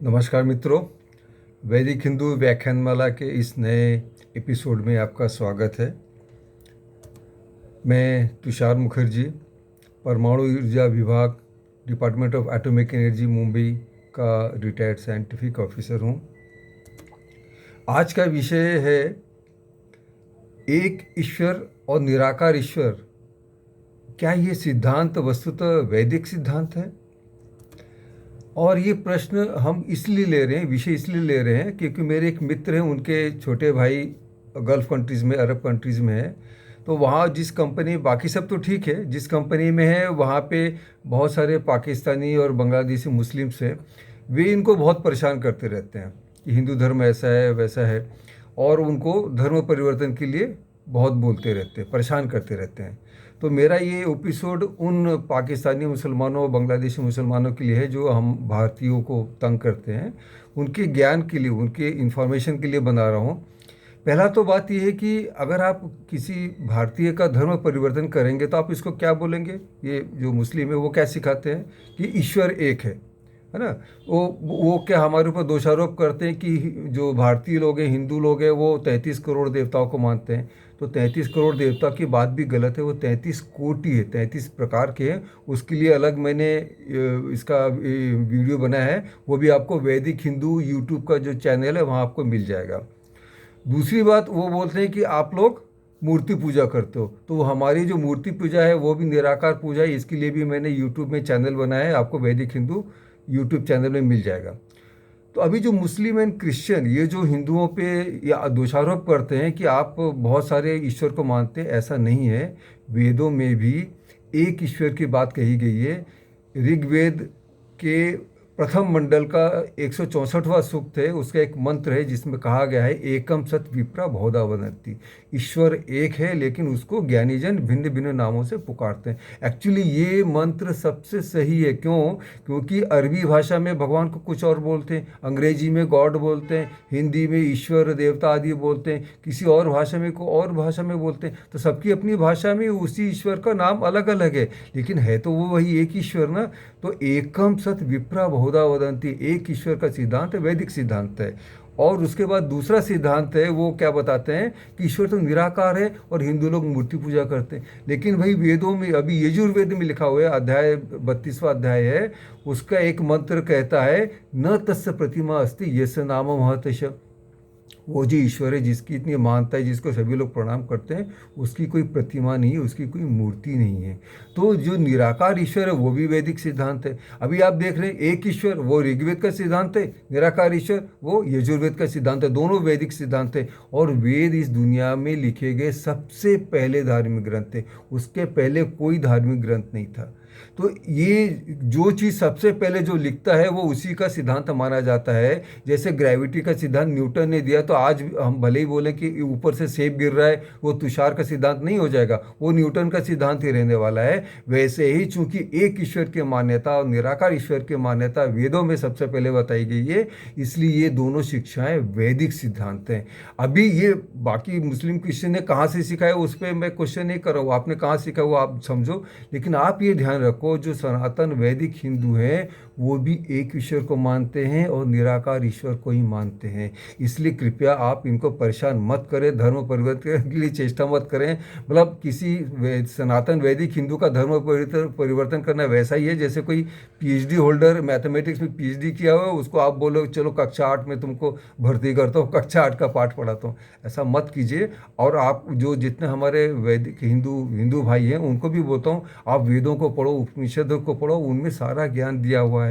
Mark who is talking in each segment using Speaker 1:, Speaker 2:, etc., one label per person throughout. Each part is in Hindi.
Speaker 1: नमस्कार मित्रों। वैदिक हिंदू व्याख्यानमाला के इस नए एपिसोड में आपका स्वागत है। मैं तुषार मुखर्जी, परमाणु ऊर्जा विभाग, department of atomic energy, Mumbai का रिटायर्ड साइंटिफिक ऑफिसर हूँ। आज का विषय है एक ईश्वर और निराकार ईश्वर। क्या ये सिद्धांत वस्तुतः वैदिक सिद्धांत है? और ये प्रश्न हम इसलिए ले रहे हैं, विषय इसलिए ले रहे हैं क्योंकि मेरे एक मित्र हैं, उनके छोटे भाई गल्फ़ कंट्रीज़ में, अरब कंट्रीज़ में है। तो वहाँ जिस कंपनी, बाकी सब तो ठीक है, जिस कंपनी में है वहाँ पे बहुत सारे पाकिस्तानी और बांग्लादेशी मुस्लिम्स हैं। वे इनको बहुत परेशान करते रहते हैं कि हिंदू धर्म ऐसा है वैसा है, और उनको धर्म परिवर्तन के लिए बहुत बोलते रहते हैं, परेशान करते रहते हैं। तो मेरा ये एपिसोड उन पाकिस्तानी मुसलमानों और बांग्लादेशी मुसलमानों के लिए है जो हम भारतीयों को तंग करते हैं, उनके ज्ञान के लिए, उनके इन्फॉर्मेशन के लिए बना रहा हूँ। पहला तो बात यह है कि अगर आप किसी भारतीय का धर्म परिवर्तन करेंगे तो आप इसको क्या बोलेंगे? ये जो मुस्लिम है वो क्या सिखाते हैं कि ईश्वर एक है ना। वो क्या हमारे ऊपर दोषारोप करते हैं कि जो भारतीय लोग हैं, हिंदू लोग हैं, वो 33 करोड़ देवताओं को मानते हैं। तो 33 करोड़ देवता की बात भी गलत है। वो 33 कोटि है, 33 प्रकार के हैं। उसके लिए अलग मैंने इसका वीडियो बनाया है, वो भी आपको वैदिक हिंदू यूट्यूब का जो चैनल है वहाँ आपको मिल जाएगा। दूसरी बात, वो बोलते हैं कि आप लोग मूर्ति पूजा करते हो, तो हमारी जो मूर्ति पूजा है वो भी निराकार पूजा है। इसके लिए भी मैंने यूट्यूब में चैनल बनाया है, आपको वैदिक हिंदू यूट्यूब चैनल में मिल जाएगा। तो अभी जो मुस्लिम एंड क्रिश्चियन ये जो हिंदुओं पे या दोषारोप करते हैं कि आप बहुत सारे ईश्वर को मानते हैं, ऐसा नहीं है। वेदों में भी एक ईश्वर की बात कही गई है। ऋग्वेद के प्रथम मंडल का 164वां सूक्त है, उसका एक मंत्र है जिसमें कहा गया है एकम सत विप्रा बहुधा वदन्ति। ईश्वर एक है लेकिन उसको ज्ञानीजन भिन्न भिन्न नामों से पुकारते हैं। एक्चुअली ये मंत्र सबसे सही है। क्यों? क्योंकि अरबी भाषा में भगवान को कुछ और बोलते हैं, अंग्रेजी में गॉड बोलते हैं, हिंदी में ईश्वर देवता आदि बोलते हैं, किसी और भाषा में को और भाषा में बोलते हैं। तो सबकी अपनी भाषा में उसी ईश्वर का नाम अलग अलग है, लेकिन है तो वो वही एक ईश्वर ना। तो एकम सत विप्रा बहुधा वदन्ति, एक ईश्वर का सिद्धांत वैदिक सिद्धांत है। और उसके बाद दूसरा सिद्धांत है, वो क्या बताते हैं कि ईश्वर तो निराकार है और हिंदू लोग मूर्ति पूजा करते हैं। लेकिन भाई वेदों में, अभी यजुर्वेद में लिखा हुआ है, अध्याय 32वां अध्याय है, उसका एक मंत्र कहता है न तस्य प्रतिमा अस्ति यस्य नाम महतश। वो जो ईश्वर है जिसकी इतनी मानता है, जिसको सभी लोग प्रणाम करते हैं, उसकी कोई प्रतिमा नहीं है, उसकी कोई मूर्ति नहीं है। तो जो निराकार ईश्वर है वो भी वैदिक सिद्धांत है। अभी आप देख रहे हैं एक ईश्वर, वो ऋग्वेद का सिद्धांत है, निराकार ईश्वर वो यजुर्वेद का सिद्धांत है, दोनों वैदिक सिद्धांत है। और वेद इस दुनिया में लिखे गए सबसे पहले धार्मिक ग्रंथ थे, उसके पहले कोई धार्मिक ग्रंथ नहीं था। तो ये जो चीज़ सबसे पहले जो लिखता है वो उसी का सिद्धांत माना जाता है। जैसे ग्रेविटी का सिद्धांत न्यूटन ने दिया, तो आज हम भले ही बोलें कि ऊपर से सेब गिर रहा है, वो तुषार का सिद्धांत नहीं हो जाएगा, वो न्यूटन का सिद्धांत ही रहने वाला है। वैसे ही चूंकि एक ईश्वर की मान्यता और निराकार ईश्वर की मान्यता वेदों में सबसे पहले बताई गई है, इसलिए ये दोनों शिक्षाएं वैदिक सिद्धांत हैं। अभी ये बाकी मुस्लिम क्रिश्चियन ने कहाँ से सीखा है उस पर मैं क्वेश्चन नहीं कर रहा हूँ, आपने कहाँ सीखा वो आप समझो। लेकिन आप ये ध्यान रखो, जो सनातन वैदिक हिंदू हैं वो भी एक ईश्वर को मानते हैं और निराकार ईश्वर को ही मानते हैं। इसलिए कृपया आप इनको परेशान मत करें, धर्म परिवर्तन के लिए चेष्टा मत करें। मतलब किसी सनातन वैदिक हिंदू का धर्म परिवर्तन करना वैसा ही है जैसे कोई पीएचडी होल्डर मैथमेटिक्स में पीएचडी किया हुआ है, उसको आप बोलो चलो कक्षा 8 में तुमको भर्ती करता हूँ, कक्षा 8 का पाठ पढ़ाता हूँ। ऐसा मत कीजिए। और आप जो जितने हमारे वैदिक हिंदू भाई हैं उनको भी बोलता हूँ, आप वेदों को पढ़ो, उपनिषदों को पढ़ो, उनमें सारा ज्ञान दिया हुआ है।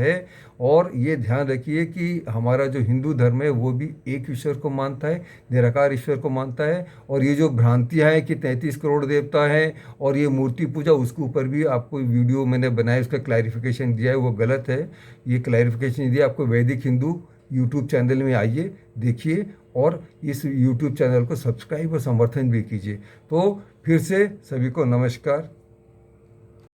Speaker 1: और ये ध्यान रखिए कि हमारा जो हिंदू धर्म है वो भी एक ईश्वर को मानता है, निराकार ईश्वर को मानता है। और ये जो भ्रांतियाँ हैं कि 33 करोड़ देवता हैं और ये मूर्ति पूजा, उसके ऊपर भी आपको वीडियो मैंने बनाया, उसका क्लैरिफिकेशन दिया है, वो गलत है। ये क्लैरिफिकेशन दिया आपको वैदिक हिंदू यूट्यूब चैनल में, आइए देखिए और इस यूट्यूब चैनल को सब्सक्राइब और समर्थन भी कीजिए। तो फिर से सभी को नमस्कार।